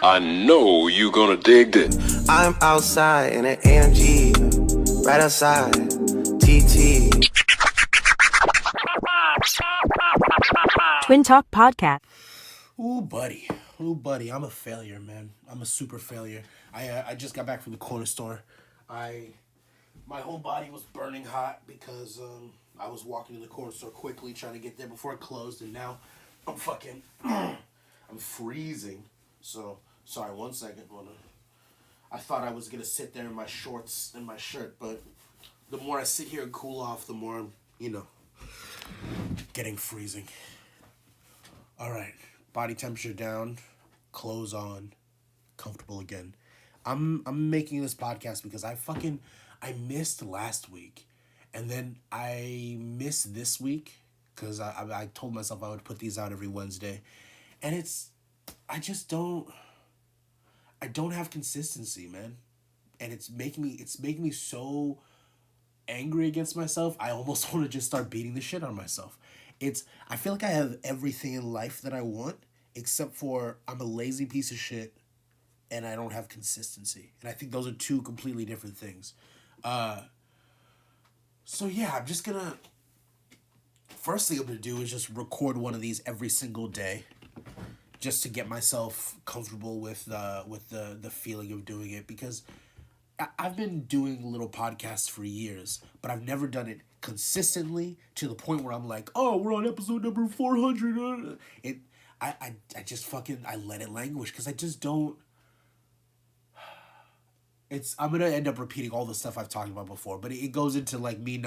I know you gonna dig this. I'm outside in an AMG, right outside, TT. Twin Talk Podcast. Ooh, buddy, I'm a failure, man. I'm a super failure. I just got back from the corner store. My whole body was burning hot because I was walking to the corner store quickly trying to get there before it closed, and now I'm fucking I'm freezing. So sorry, 1 second. I thought I was gonna sit there in my shorts and my shirt, but the more I sit here and cool off, the more I'm, getting freezing. All right, body temperature down, clothes on, comfortable again. I'm making this podcast because I missed last week, and then I missed this week because I told myself I would put these out every Wednesday, and I don't have consistency, man, and it's making me so angry against myself. I almost want to just start beating the shit out of myself. I feel like I have everything in life that I want, except for I'm a lazy piece of shit and I don't have consistency. And I think those are two completely different things. So yeah, I'm just gonna, first thing I'm gonna do is just record one of these every single day, just to get myself comfortable with the feeling of doing it, because I've been doing little podcasts for years, but I've never done it consistently to the point where I'm like, oh, we're on episode number 400. I just fucking, I let it languish because I just don't. I'm gonna end up repeating all the stuff I've talked about before, but it goes into like me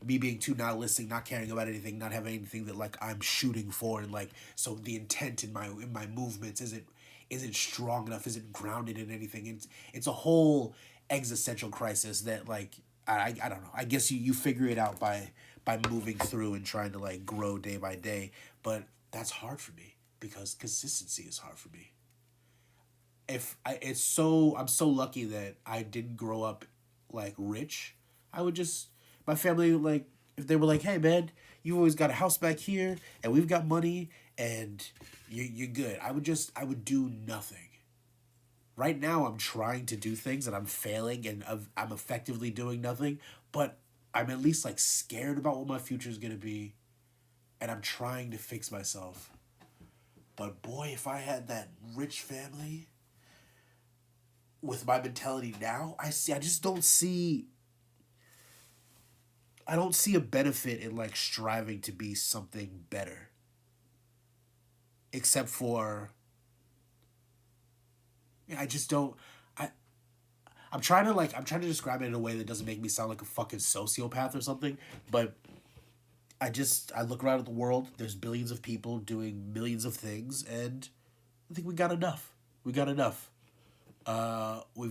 being too not listening, not caring about anything, not having anything that like I'm shooting for, and like, so the intent in my movements isn't strong enough, isn't grounded in anything. It's a whole existential crisis that like I don't know. I guess you figure it out by moving through and trying to like grow day by day, but that's hard for me because consistency is hard for me. I'm so lucky that I didn't grow up like rich. My family, like, if they were like, hey man, you always got a house back here and we've got money and you're good, I would do nothing. Right now I'm trying to do things and I'm failing and I'm effectively doing nothing, but I'm at least like scared about what my future is going to be, and I'm trying to fix myself. But boy, if I had that rich family with my mentality now, I don't see a benefit in like striving to be something better. Except for, I just don't. I'm trying to describe it in a way that doesn't make me sound like a fucking sociopath or something, but I look around at the world. There's billions of people doing millions of things, and I think we got enough. We've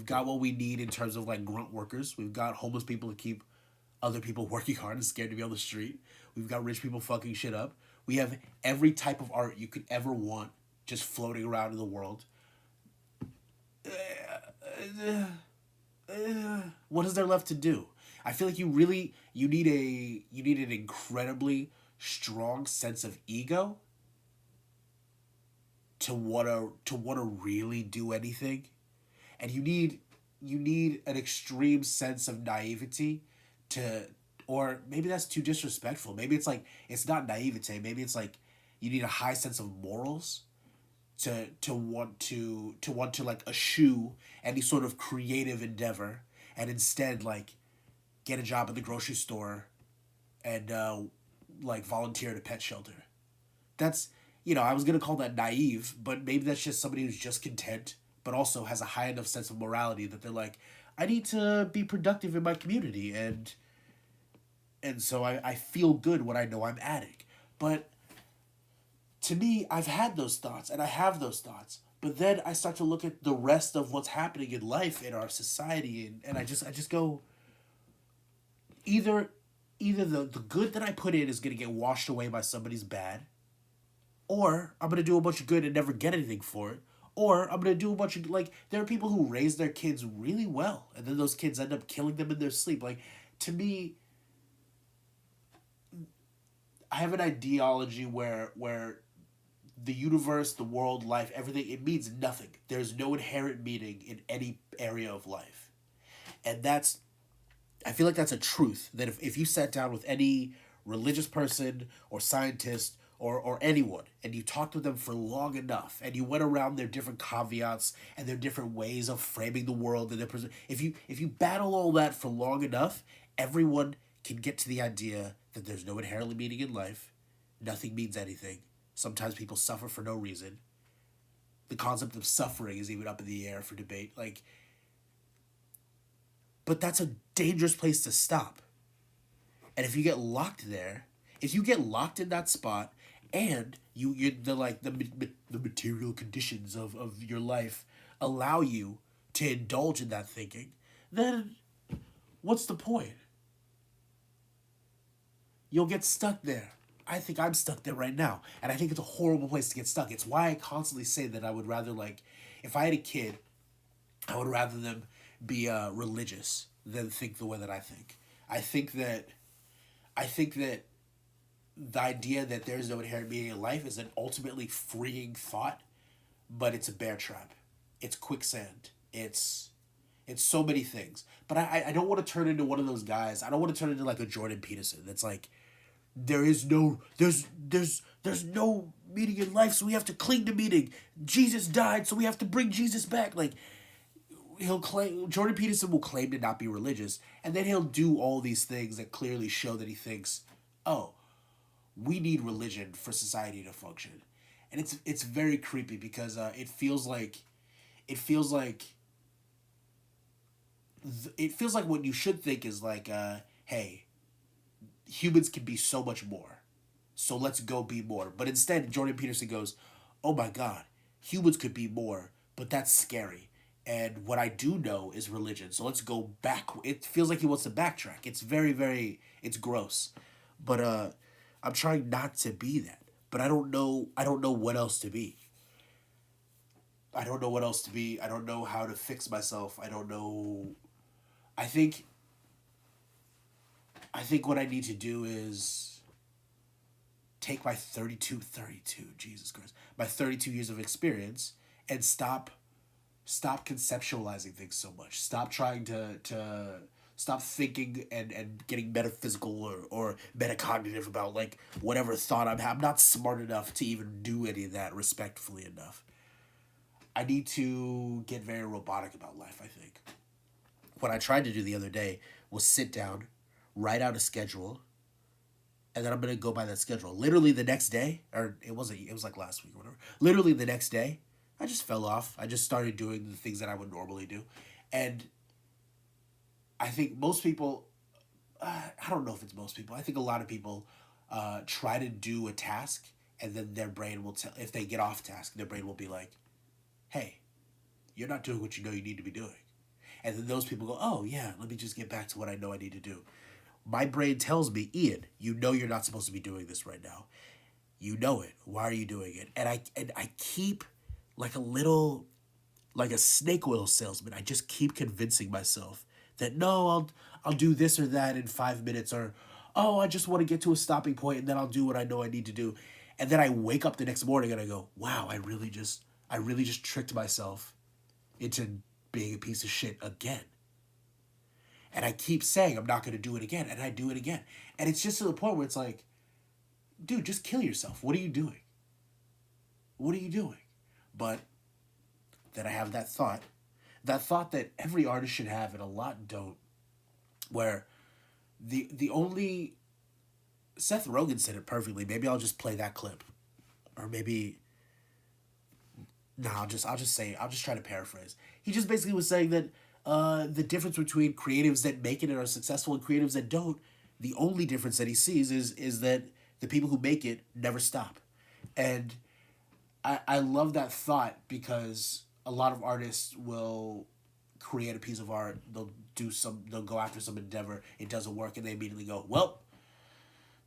got what we need in terms of like grunt workers. We've got homeless people to keep other people working hard and scared to be on the street. We've got rich people fucking shit up. We have every type of art you could ever want just floating around in the world. What is there left to do? I feel like you need an incredibly strong sense of ego to wanna really do anything. And you need an extreme sense of naivety or maybe that's too disrespectful. Maybe it's like, it's not naivete. Maybe it's like you need a high sense of morals to want to like eschew any sort of creative endeavor and instead like get a job at the grocery store and like volunteer at a pet shelter. That's, I was gonna call that naive, but maybe that's just somebody who's just content but also has a high enough sense of morality that they're like, I need to be productive in my community, and so I feel good when I know I'm adding. But to me, I've had those thoughts, and I have those thoughts, but then I start to look at the rest of what's happening in life, in our society, and I just go, either the good that I put in is going to get washed away by somebody's bad, or I'm going to do a bunch of good and never get anything for it, or I'm going to do a bunch of, like, there are people who raise their kids really well, and then those kids end up killing them in their sleep. Like, to me, I have an ideology where the universe, the world, life, everything, it means nothing. There's no inherent meaning in any area of life. And I feel like that's a truth that if you sat down with any religious person or scientist or anyone and you talked with them for long enough and you went around their different caveats and their different ways of framing the world and if you battle all that for long enough, everyone can get to the idea that there's no inherently meaning in life. Nothing means anything. Sometimes people suffer for no reason. The concept of suffering is even up in the air for debate. But that's a dangerous place to stop. And if you get locked there, if you get locked in that spot, and the material conditions of your life allow you to indulge in that thinking, then what's the point? You'll get stuck there. I think I'm stuck there right now. And I think it's a horrible place to get stuck. It's why I constantly say that I would rather, if I had a kid, I would rather them be religious than think the way that I think. I think that the idea that there's no inherent meaning in life is an ultimately freeing thought, but it's a bear trap. It's quicksand. It's so many things. But I don't want to turn into one of those guys. I don't want to turn into like a Jordan Peterson that's like, there's no meaning in life, so we have to cling to meaning. Jesus died, so we have to bring Jesus back. Jordan Peterson will claim to not be religious, and then he'll do all these things that clearly show that he thinks, oh, we need religion for society to function. And it's very creepy because it feels like what you should think is hey, humans can be so much more, so let's go be more. But instead, Jordan Peterson goes, oh my God, humans could be more, but that's scary. And what I do know is religion. So let's go back. It feels like he wants to backtrack. It's very, very, it's gross. But I'm trying not to be that. But I don't know what else to be. I don't know what else to be. I don't know how to fix myself. I don't know. I think what I need to do is take my 32, Jesus Christ, my 32 years of experience and stop conceptualizing things so much. Stop trying to stop thinking and getting metaphysical or metacognitive about whatever thought I'm not smart enough to even do any of that respectfully enough. I need to get very robotic about life, I think. What I tried to do the other day was sit down, write out a schedule, and then I'm going to go by that schedule. Literally the next day, or it was like last week or whatever. Literally the next day, I just fell off. I just started doing the things that I would normally do. And I think most people, I don't know if it's most people, I think a lot of people try to do a task and then their brain will if they get off task, their brain will be like, hey, you're not doing what you know you need to be doing. And then those people go, oh yeah, let me just get back to what I know I need to do. My brain tells me, Ian, you know you're not supposed to be doing this right now. You know it. Why are you doing it? And I keep like a snake oil salesman. I just keep convincing myself that no, I'll do this or that in 5 minutes, or oh, I just want to get to a stopping point and then I'll do what I know I need to do. And then I wake up the next morning and I go, wow, I really just tricked myself into being a piece of shit again. And I keep saying I'm not going to do it again, and I do it again. And it's just to the point where it's like, dude, just kill yourself. What are you doing? What are you doing? But then I have that thought that every artist should have, and a lot don't, where the only, Seth Rogen said it perfectly. Maybe I'll just play that clip. Or maybe, no, I'll just try to paraphrase. He just basically was saying that the difference between creatives that make it and are successful and creatives that don't, the only difference that he sees is that the people who make it never stop. And I love that thought, because a lot of artists will create a piece of art, they'll go after some endeavor, it doesn't work, and they immediately go, well,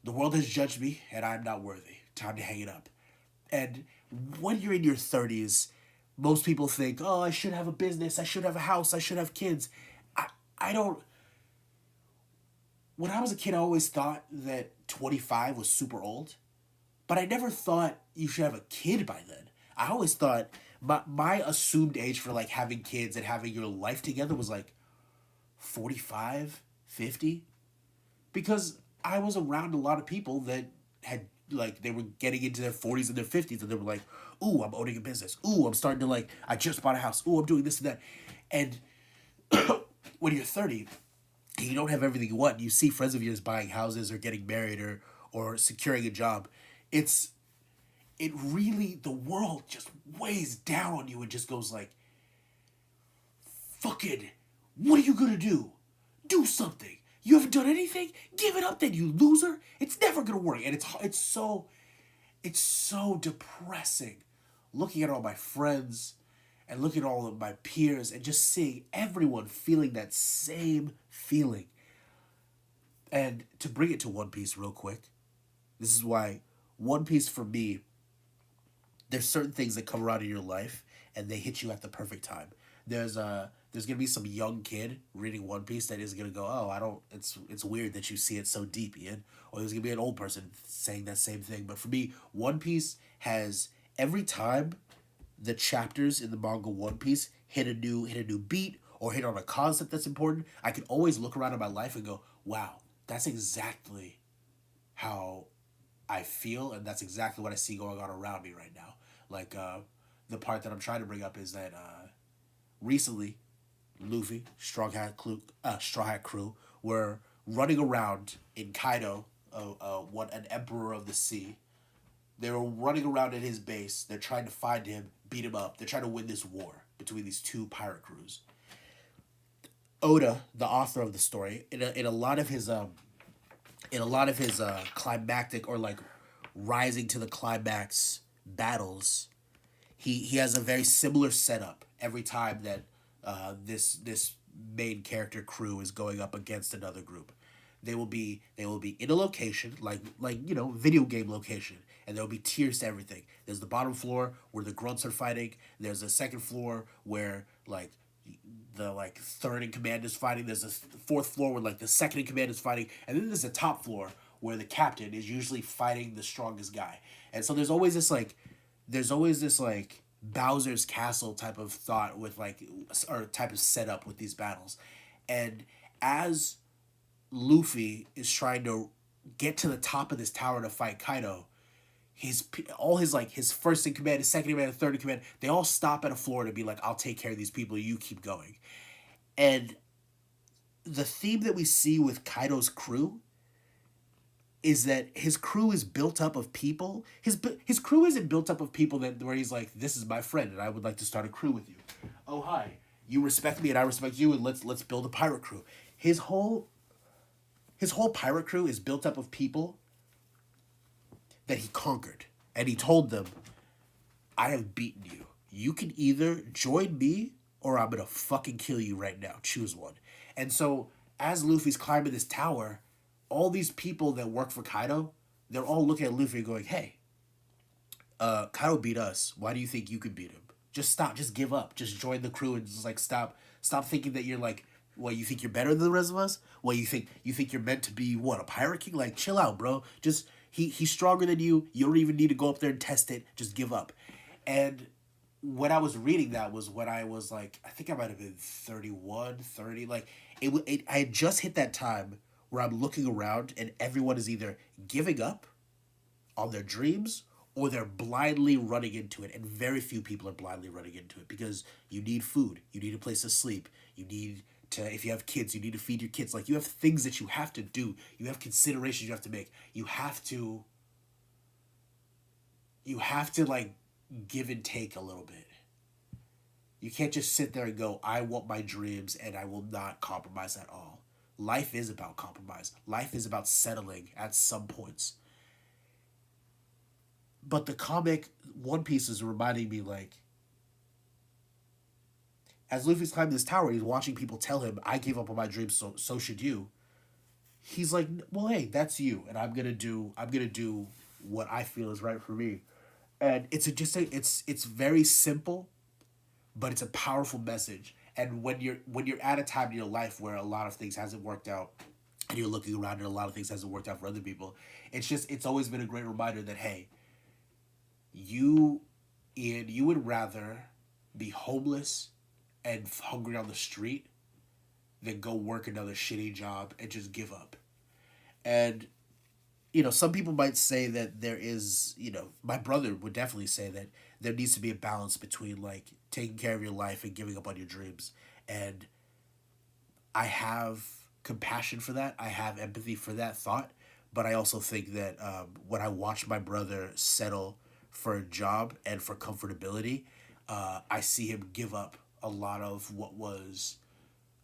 the world has judged me and I'm not worthy. Time to hang it up. And when you're in your 30s, most people think, oh, I should have a business, I should have a house, I should have kids. I don't... When I was a kid, I always thought that 25 was super old. But I never thought you should have a kid by then. I always thought my assumed age for like having kids and having your life together was like 45, 50, because I was around a lot of people that had like they were getting into their 40s and their 50s and they were like, "Ooh, I'm owning a business. Ooh, I'm starting to like I just bought a house. Ooh, I'm doing this and that." And when you're 30, you don't have everything you want. You see friends of yours buying houses or getting married or securing a job. It's it really the world just weighs down on you and just goes like, fucking, what are you gonna do? Do something. You haven't done anything? Give it up then, you loser. It's never gonna work. And it's so depressing looking at all my friends and looking at all of my peers and just seeing everyone feeling that same feeling. And to bring it to One Piece real quick, this is why One Piece for me, there's certain things that come around in your life and they hit you at the perfect time. There's gonna be some young kid reading One Piece that is gonna go, oh, I don't. It's weird that you see it so deep, Ian. Or there's gonna be an old person saying that same thing. But for me, One Piece has every time the chapters in the manga One Piece hit a new beat or hit on a concept that's important, I can always look around in my life and go, wow, that's exactly how I feel, and that's exactly what I see going on around me right now. Like the part that I'm trying to bring up is that recently, Luffy, Straw Hat Crew were running around in Kaido, what an emperor of the sea. They were running around in his base. They're trying to find him, beat him up. They're trying to win this war between these two pirate crews. Oda, the author of the story, in a lot of his climactic or like rising to the climax battles, he has a very similar setup every time that this main character crew is going up against another group. They will be in a location like video game location, and there will be tiers to everything. There's the bottom floor where the grunts are fighting. There's a second floor where like the like third in command is fighting. There's a fourth floor where like the second in command is fighting, and then there's a top floor where the captain is usually fighting the strongest guy. And so there's always this like Bowser's Castle type of thought with like or type of setup with these battles. And as Luffy is trying to get to the top of this tower to fight Kaido, all his first in command, his second in command, third in command, they all stop at a floor to be like, I'll take care of these people, you keep going. And the theme that we see with Kaido's crew is that his crew is built up of people. His crew isn't built up of people that where he's like, this is my friend and I would like to start a crew with you. Oh hi, you respect me and I respect you and let's build a pirate crew. His whole pirate crew is built up of people that he conquered. And he told them, I have beaten you. You can either join me or I'm gonna fucking kill you right now. Choose one. And so as Luffy's climbing this tower, all these people that work for Kaido, they're all looking at Luffy and going, hey, Kaido beat us. Why do you think you could beat him? Just stop. Just give up. Just join the crew and just like stop thinking that you're like, what, you think you're better than the rest of us? What, you think you're meant to be what, a pirate king? Like, chill out, bro. Just he's stronger than you. You don't even need to go up there and test it. Just give up. And when I was reading that was when I was like, I think I might have been 31, 30. Like I had just hit that time where I'm looking around and everyone is either giving up on their dreams or they're blindly running into it. And very few people are blindly running into it because you need food. You need a place to sleep. You need to, if you have kids, you need to feed your kids. Like, you have things that you have to do. You have considerations you have to make. You have to like give and take a little bit. You can't just sit there and go, I want my dreams and I will not compromise at all. Life is about compromise. Life is about settling at some points. But the comic One Piece is reminding me, like, as Luffy's climbing this tower, he's watching people tell him, I gave up on my dreams, so should you. He's like, well, hey, that's you, and I'm gonna do what I feel is right for me. And it's very simple, but it's a powerful message. And when you're at a time in your life where a lot of things hasn't worked out, and you're looking around and a lot of things hasn't worked out for other people, it's always been a great reminder that, hey, you, Ian, you would rather be homeless and hungry on the street than go work another shitty job and just give up. And some people might say that there is, my brother would definitely say that there needs to be a balance between like taking care of your life and giving up on your dreams. And I have compassion for that. I have empathy for that thought. But I also think that when I watch my brother settle for a job and for comfortability, I see him give up a lot of what was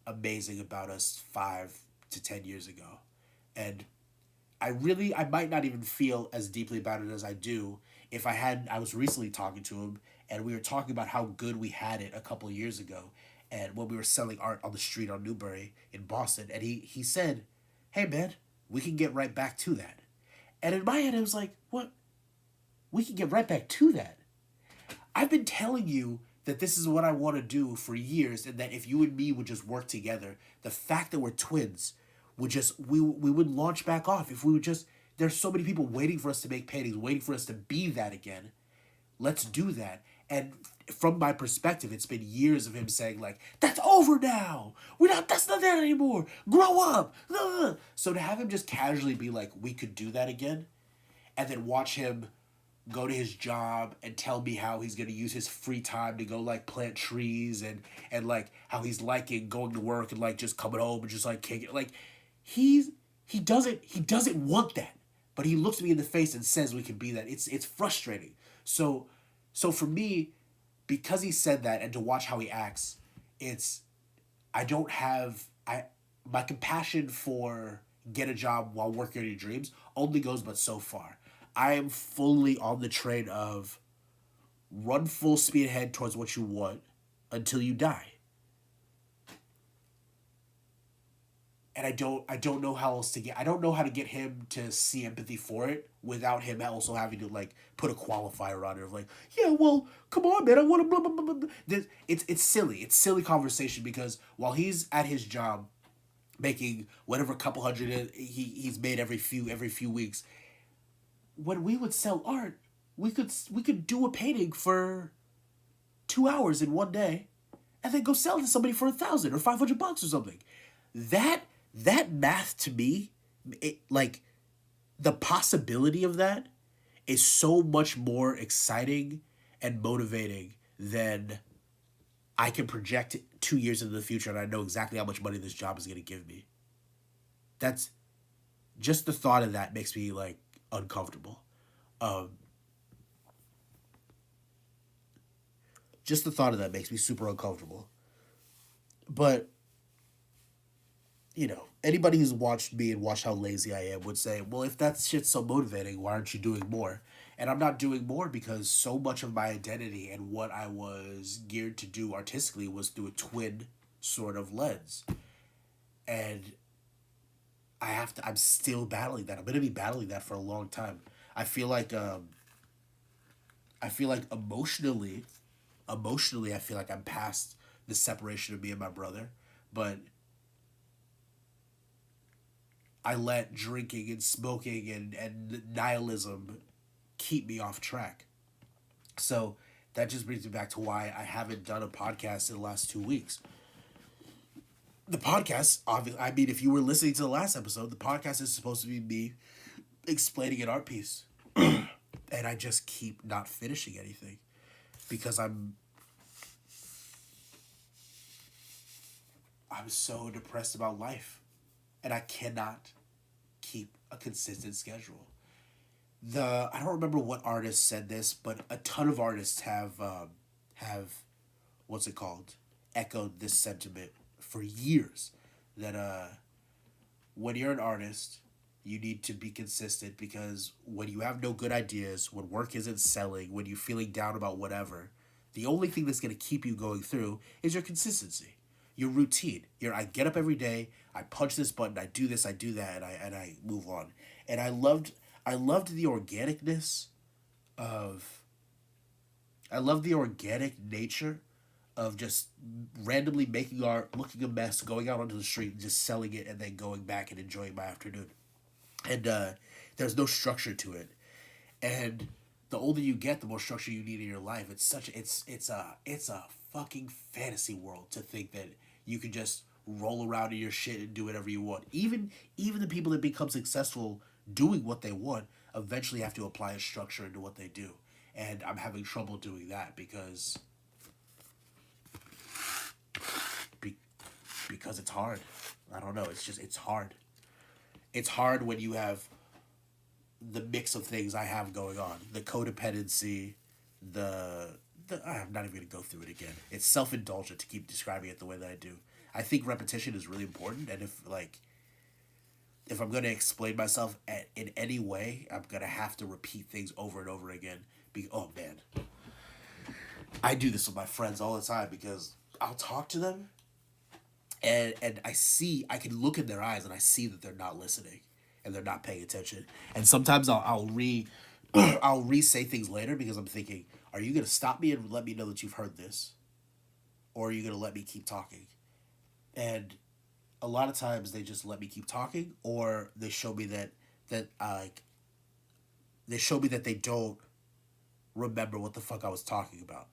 amazing about us 5 to 10 years ago. And I might not even feel as deeply about it as I do if I was recently talking to him and we were talking about how good we had it a couple of years ago and when we were selling art on the street on Newbury in Boston. And he said, hey man, we can get right back to that. And in my head, I was like, what? We can get right back to that. I've been telling you that this is what I want to do for years, and that if you and me would just work together, the fact that we're twins would just, we would launch back off. If we would just, there's so many people waiting for us to make paintings, waiting for us to be that again. Let's do that. And from my perspective, it's been years of him saying like, that's over now. That's not that anymore. Grow up. So to have him just casually be like, we could do that again, and then watch him go to his job and tell me how he's going to use his free time to go like plant trees and like how he's liking going to work and like just coming home and just like kicking it. Like he doesn't want that, but he looks me in the face and says we can be that. It's frustrating. So for me, because he said that and to watch how he acts, my compassion for get a job while working on your dreams only goes but so far. I am fully on the train of run full speed ahead towards what you want until you die. And I don't know how else to I don't know how to get him to see empathy for it without him also having to like put a qualifier on it of like, yeah, well, come on, man, I want to blah, blah, blah, blah. It's silly. It's silly conversation because while he's at his job making whatever couple hundred he's made every few weeks, when we would sell art, we could do a painting for 2 hours in one day and then go sell it to somebody for $1,000 or $500 or something. That math to me, like the possibility of that is so much more exciting and motivating than I can project 2 years into the future and I know exactly how much money this job is going to give me. That's just the thought of that makes me like uncomfortable. Just the thought of that makes me super uncomfortable. But anybody who's watched me and watched how lazy I am would say, well, if that shit's so motivating, why aren't you doing more? And I'm not doing more because so much of my identity and what I was geared to do artistically was through a twin sort of lens. And I'm still battling that. I'm going to be battling that for a long time. I feel like emotionally, I feel like I'm past the separation of me and my brother, but I let drinking and smoking and nihilism keep me off track. So that just brings me back to why I haven't done a podcast in the last 2 weeks. The podcast, obviously, I mean, if you were listening to the last episode, the podcast is supposed to be me explaining an art piece. And I just keep not finishing anything because I'm so depressed about life. And I cannot keep a consistent schedule. I don't remember what artist said this, but a ton of artists have what's it called? Echoed this sentiment for years. That when you're an artist, you need to be consistent because when you have no good ideas, when work isn't selling, when you're feeling down about whatever, the only thing that's going to keep you going through is your consistency. Your routine. I get up every day, I punch this button, I do this, I do that, and I move on. And I loved the organicness I love the organic nature of just randomly making art, looking a mess, going out onto the street and just selling it and then going back and enjoying my afternoon. And there's no structure to it. And the older you get, the more structure you need in your life. It's a fucking fantasy world to think that you can just roll around in your shit and do whatever you want. Even the people that become successful doing what they want eventually have to apply a structure into what they do. And I'm having trouble doing that because it's hard. I don't know. It's hard. It's hard when you have the mix of things I have going on. The codependency, I'm not even going to go through it again. It's self-indulgent to keep describing it the way that I do. I think repetition is really important, and if I'm going to explain myself in any way, I'm going to have to repeat things over and over again. Oh, man. I do this with my friends all the time because I'll talk to them, and I can look in their eyes, and I see that they're not listening, and they're not paying attention. And sometimes I'll re-say things later because I'm thinking, are you going to stop me and let me know that you've heard this? Or are you going to let me keep talking? And a lot of times they just let me keep talking, or they show me that they don't remember what the fuck I was talking about.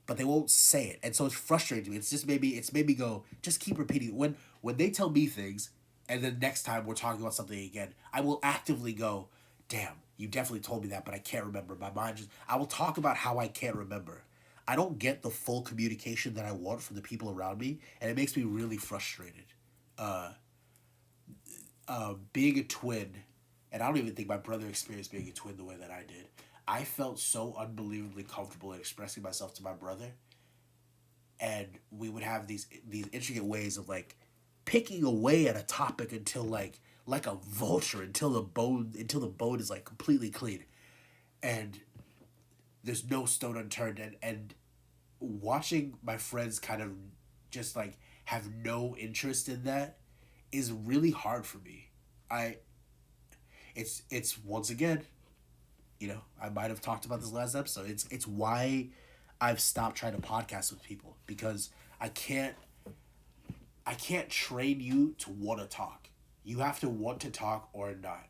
But they won't say it. And so it's frustrating to me. It's made me go, just keep repeating. When they tell me things, and then next time we're talking about something again, I will actively go, damn, you definitely told me that, but I can't remember. My mind I will talk about how I can't remember. I don't get the full communication that I want from the people around me, and it makes me really frustrated. Being a twin, and I don't even think my brother experienced being a twin the way that I did. I felt so unbelievably comfortable in expressing myself to my brother, and we would have these intricate ways of like picking away at a topic until like a vulture until the bone is like completely clean, and there's no stone unturned. And watching my friends kind of just like have no interest in that is really hard for me. It's once again, I might have talked about this last episode. It's why I've stopped trying to podcast with people, because I can't train you to want to talk. You have to want to talk or not.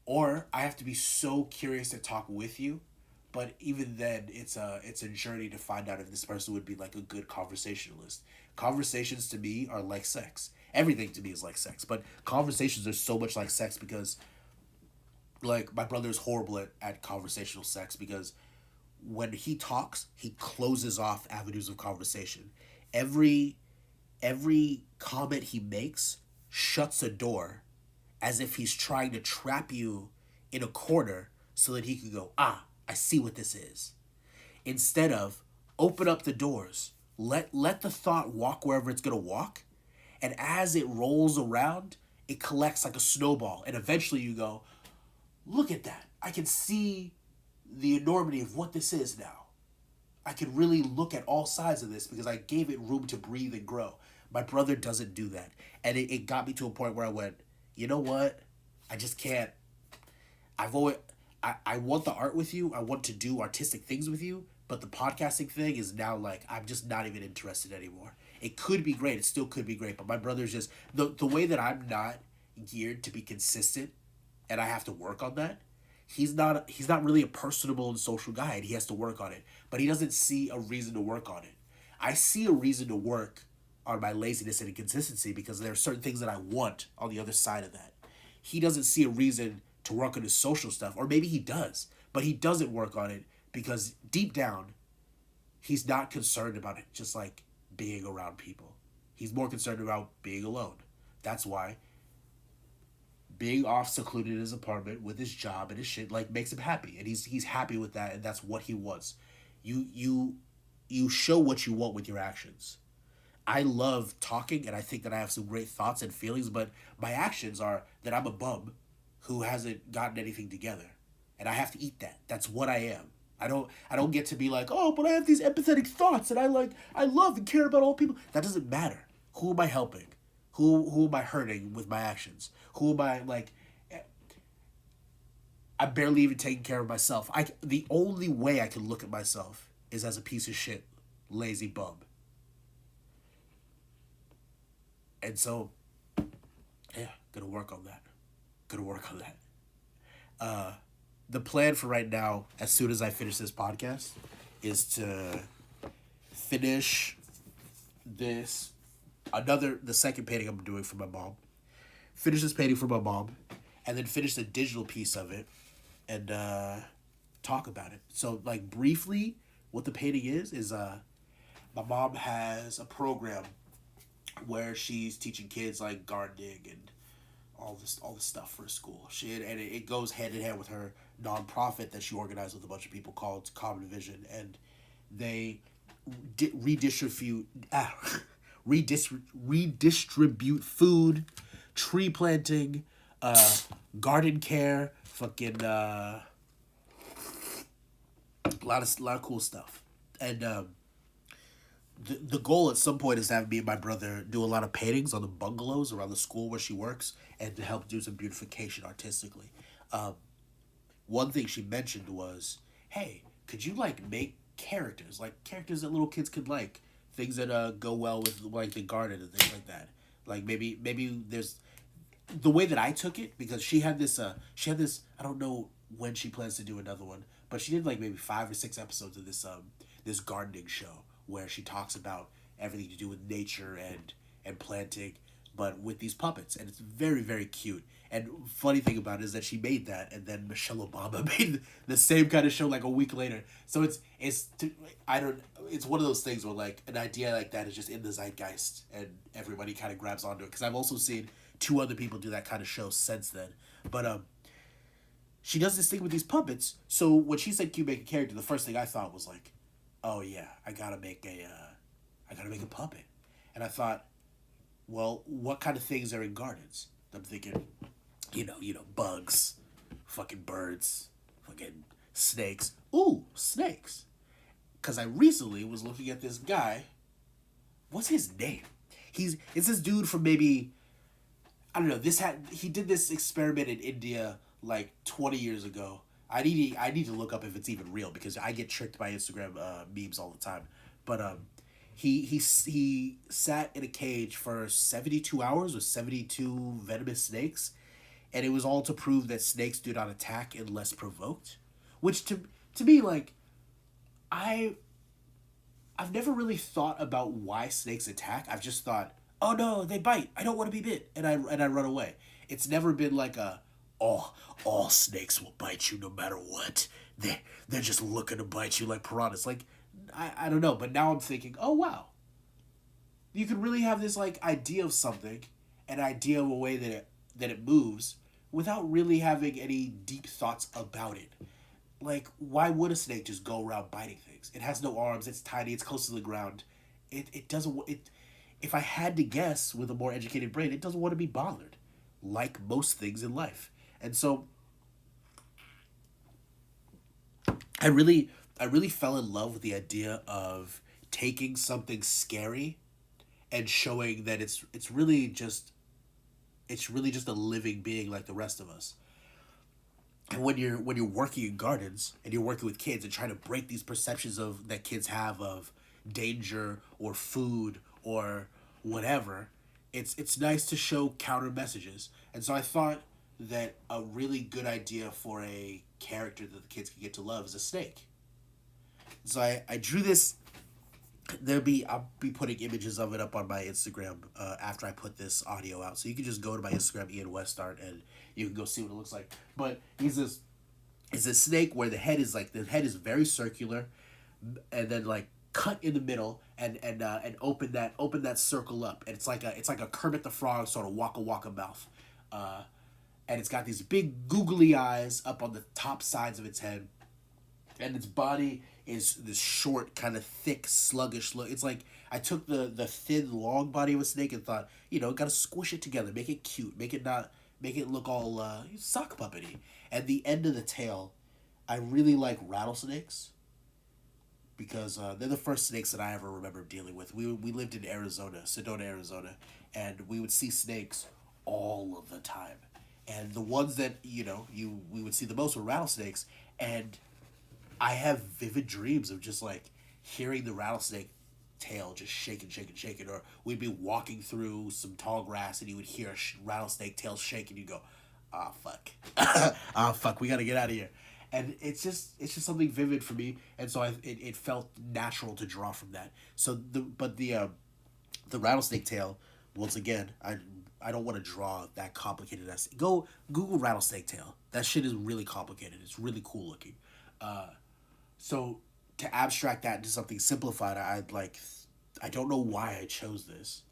Or I have to be so curious to talk with you, but even then it's a journey to find out if this person would be like a good conversationalist. Conversations to me are like sex. Everything to me is like sex, but conversations are so much like sex because like my brother is horrible at conversational sex, because when he talks, he closes off avenues of conversation. Every comment he makes shuts a door, as if he's trying to trap you in a corner so that he can go, I see what this is. Instead of open up the doors, let the thought walk wherever it's going to walk, and as it rolls around, it collects like a snowball, and eventually you go, look at that. I can see the enormity of what this is now. I can really look at all sides of this because I gave it room to breathe and grow. My brother doesn't do that. And it got me to a point where I went, you know what? I just can't. I want the art with you. I want to do artistic things with you. But the podcasting thing is now like, I'm just not even interested anymore. It could be great. It still could be great. But my brother's just, the way that I'm not geared to be consistent, and I have to work on that. He's not really a personable and social guy, and he has to work on it. But he doesn't see a reason to work on it. I see a reason to work on my laziness and inconsistency because there are certain things that I want on the other side of that. He doesn't see a reason to work on his social stuff, or maybe he does, but he doesn't work on it because deep down, he's not concerned about it just like being around people. He's more concerned about being alone. That's why being off secluded in his apartment with his job and his shit like makes him happy, and he's happy with that, and that's what he wants. You show what you want with your actions. I love talking, and I think that I have some great thoughts and feelings, but my actions are that I'm a bum who hasn't gotten anything together, and I have to eat that. That's what I am. I don't get to be like, oh, but I have these empathetic thoughts, and I love and care about all people. That doesn't matter. Who am I helping? Who am I hurting with my actions? Who am I like? I'm barely even taking care of myself. The only way I can look at myself is as a piece of shit, lazy bum. And so, yeah, gonna work on that. the plan for right now, as soon as I finish this podcast, is to finish the second painting I'm doing for my mom. Finish this painting for my mom, and then finish the digital piece of it, and talk about it. So, like, briefly, what the painting is my mom has a program where she's teaching kids like gardening and all this stuff for school. It goes hand in hand with her nonprofit that she organized with a bunch of people called Common Vision, and they redistribute food, tree planting, garden care, fucking a lot of cool stuff. And the goal at some point is to have me and my brother do a lot of paintings on the bungalows around the school where she works, and to help do some beautification artistically. One thing she mentioned was, hey, could you like make characters that little kids could like, things that go well with like the garden and things like that. Like maybe there's the way that I took it, because she had this I don't know when she plans to do another one, but she did like maybe 5 or 6 episodes of this gardening show where she talks about everything to do with nature and planting, but with these puppets, and it's very, very cute. And funny thing about it is that she made that, and then Michelle Obama made the same kind of show like a week later. So it's one of those things where like an idea like that is just in the zeitgeist, and everybody kind of grabs onto it. Because I've also seen 2 other people do that kind of show since then. But she does this thing with these puppets. So when she said, "Can you make a character?" the first thing I thought was like, "Oh yeah, I gotta make a puppet." And I thought, well, what kind of things are in gardens? I'm thinking, you know, bugs, fucking birds, fucking snakes. Ooh, snakes. Because I recently was looking at this guy. What's his name? It's this dude from maybe, I don't know, he did this experiment in India like 20 years ago. I need to look up if it's even real, because I get tricked by Instagram memes all the time. But he sat in a cage for 72 hours with 72 venomous snakes, and it was all to prove that snakes do not attack unless provoked. Which to me, like, I've never really thought about why snakes attack. I've just thought, oh no, they bite, I don't want to be bit, and I run away. It's never been like all snakes will bite you no matter what. They're just looking to bite you like piranhas. Like, I don't know, but now I'm thinking, oh wow, you could really have this like idea of something, an idea of a way that it moves, without really having any deep thoughts about it. Like, why would a snake just go around biting things? It has no arms, it's tiny, it's close to the ground. It doesn't, if I had to guess with a more educated brain, it doesn't want to be bothered, like most things in life. And so I really fell in love with the idea of taking something scary and showing that it's really just a living being like the rest of us. And when you're working in gardens and you're working with kids and trying to break these perceptions that kids have of danger or food or whatever, it's nice to counter counter messages. And so I thought that a really good idea for a character that the kids can get to love is a snake. So I drew this. I'll be putting images of it up on my Instagram after I put this audio out. So you can just go to my Instagram, Ian Westart, and you can go see what it looks like. But it's a snake where the head is very circular, and then like cut in the middle and open that circle up, and it's like a Kermit the Frog sort of waka waka mouth, and it's got these big googly eyes up on the top sides of its head, and its body is this short, kind of thick, sluggish look. It's like I took the thin, long body of a snake and thought, gotta squish it together, make it cute, make it look all sock puppety. And the end of the tail, I really like rattlesnakes, because they're the first snakes that I ever remember dealing with. We lived in Arizona, Sedona, Arizona, and we would see snakes all of the time. And the ones that, we would see the most were rattlesnakes. And I have vivid dreams of just like hearing the rattlesnake tail just shaking, or we'd be walking through some tall grass and you would hear a rattlesnake tail shake, and you go, "Ah, fuck. Ah, fuck, we gotta get out of here." and it's just something vivid for me, and so it felt natural to draw from that. So the rattlesnake tail, once again, I don't want to draw that complicated. As go Google rattlesnake tail. That shit is really complicated. It's really cool looking. So to abstract that into something simplified, I don't know why I chose this,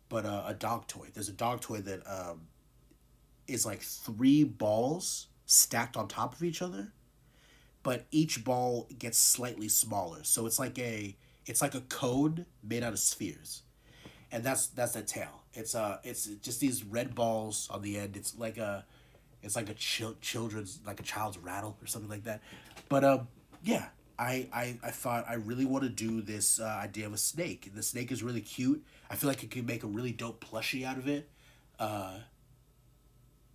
but a dog toy. There's a dog toy that is like three balls stacked on top of each other, but each ball gets slightly smaller. So it's like a cone made out of spheres, and that's the tail. It's just these red balls on the end. It's like a children's, like a child's rattle or something like that. But yeah, I thought I really want to do this idea of a snake. The snake is really cute. I feel like I could make a really dope plushie out of it. I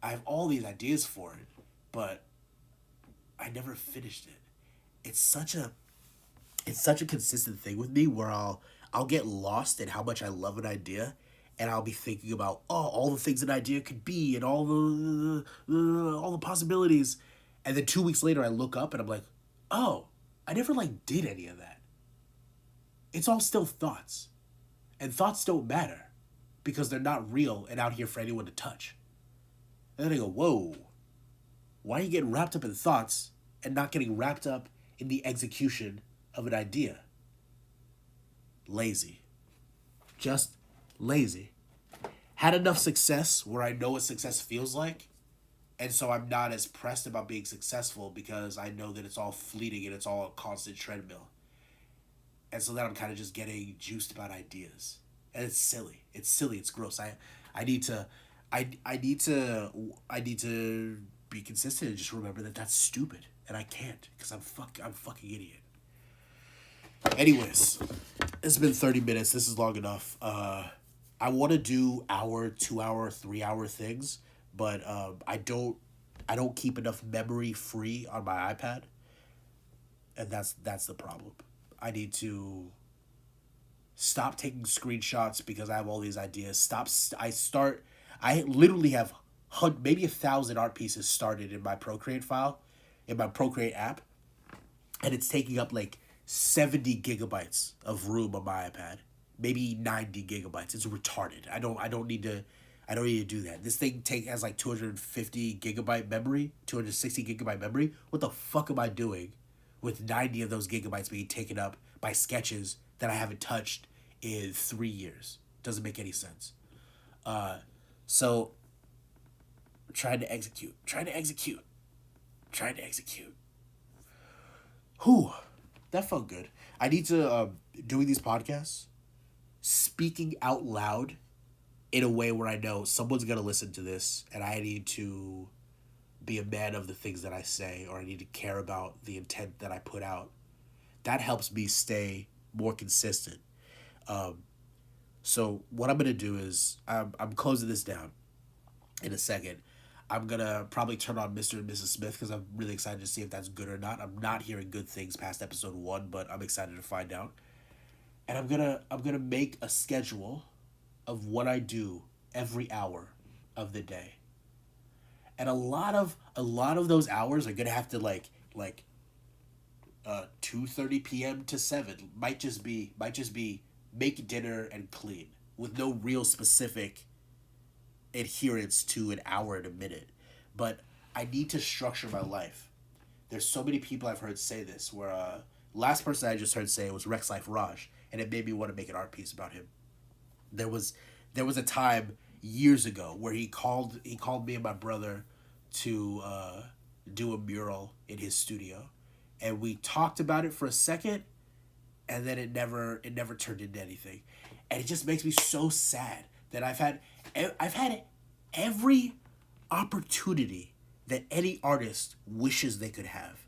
have all these ideas for it, but I never finished it. It's such a it's such a consistent thing with me where I'll get lost in how much I love an idea, and I'll be thinking about all the things an idea could be and all the possibilities, and then 2 weeks later I look up and I'm like, oh, I never like did any of that. It's all still thoughts, and thoughts don't matter because they're not real and out here for anyone to touch. And then I go, whoa, why are you getting wrapped up in thoughts and not getting wrapped up in the execution of an idea? Lazy. Just lazy. Had enough success where I know what success feels like, and so I'm not as pressed about being successful because I know that it's all fleeting and it's all a constant treadmill. And so then I'm kind of just getting juiced about ideas. And it's silly. It's silly. It's gross. I need to be consistent and just remember that that's stupid, and I can't because I'm fucking idiot. Anyways, it's been 30 minutes. This is long enough. I want to do hour, 2 hour, 3 hour things, but I don't keep enough memory free on my iPad, and that's the problem. I need to stop taking screenshots because I have all these ideas. I literally have maybe 1,000 art pieces started in my Procreate file, in my Procreate app, and it's taking up like 70 gigabytes of room on my iPad, maybe 90 gigabytes. It's retarded. I don't need to do that. This thing has like 250 gigabyte memory, 260 gigabyte memory. What the fuck am I doing with 90 of those gigabytes being taken up by sketches that I haven't touched in 3 years? Doesn't make any sense. So trying to execute. Whew, that felt good. I need to doing these podcasts, speaking out loud in a way where I know someone's gonna listen to this, and I need to be a man of the things that I say, or I need to care about the intent that I put out. That helps me stay more consistent. So what I'm gonna do is I'm closing this down in a second. I'm gonna probably turn on Mr. and Mrs. Smith because I'm really excited to see if that's good or not. I'm not hearing good things past episode 1, but I'm excited to find out. And I'm gonna make a schedule of what I do every hour of the day. And a lot of those hours are gonna have to like 2:30 p.m. to 7. Might just be make dinner and clean with no real specific adherence to an hour and a minute. But I need to structure my life. There's so many people I've heard say this, where last person I just heard say it was Rex Life Raj, and it made me want to make an art piece about him. There was a time years ago where he called me and my brother to do a mural in his studio, and we talked about it for a second, and then it never turned into anything, and it just makes me so sad that I've had every opportunity that any artist wishes they could have.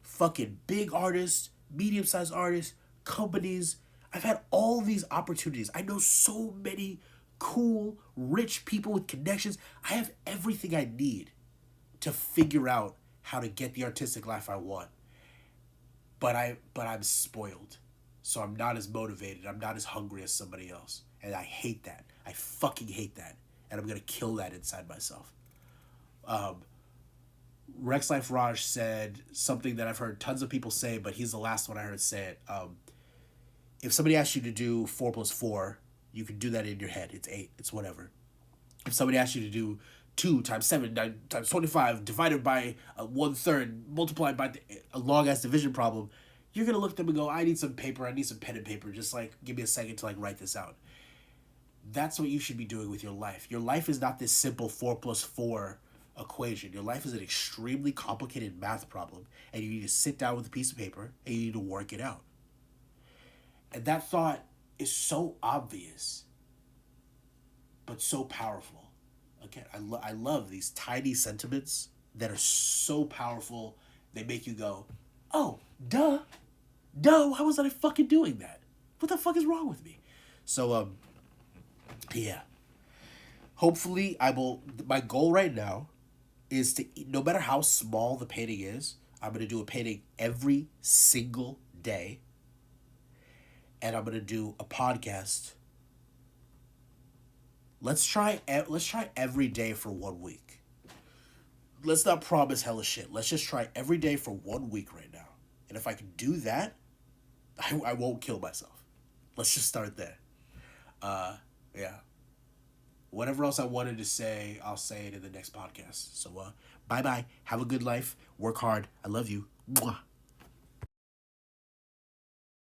Fucking big artists, medium-sized artists, companies. I've had all these opportunities. I know so many cool, rich people with connections. I have everything I need to figure out how to get the artistic life I want. But I'm spoiled. So I'm not as motivated. I'm not as hungry as somebody else. And I hate that. I fucking hate that. And I'm going to kill that inside myself. Rex Life Raj said something that I've heard tons of people say, but he's the last one I heard say it. If somebody asks you to do 4 plus 4, you can do that in your head. It's 8. It's whatever. If somebody asks you to do 2 times 7 times 25 divided by 1/3 multiplied by a long ass division problem, you're gonna look at them and go, I need some paper, I need some pen and paper, just like give me a second to like write this out. That's what you should be doing with your life. Your life is not this simple 4 plus 4 equation. Your life is an extremely complicated math problem, and you need to sit down with a piece of paper and you need to work it out. And that thought is so obvious, but so powerful. Again, I love these tiny sentiments that are so powerful. They make you go, oh, duh. Why was I fucking doing that? What the fuck is wrong with me? So, yeah. Hopefully, my goal right now is to, no matter how small the painting is, I'm going to do a painting every single day. And I'm going to do a podcast. Let's try every day for 1 week. Let's not promise hella shit. Let's just try every day for 1 week right now. And if I can do that, I won't kill myself. Let's just start there. Yeah. Whatever else I wanted to say, I'll say it in the next podcast. So, bye-bye. Have a good life. Work hard. I love you. Mwah.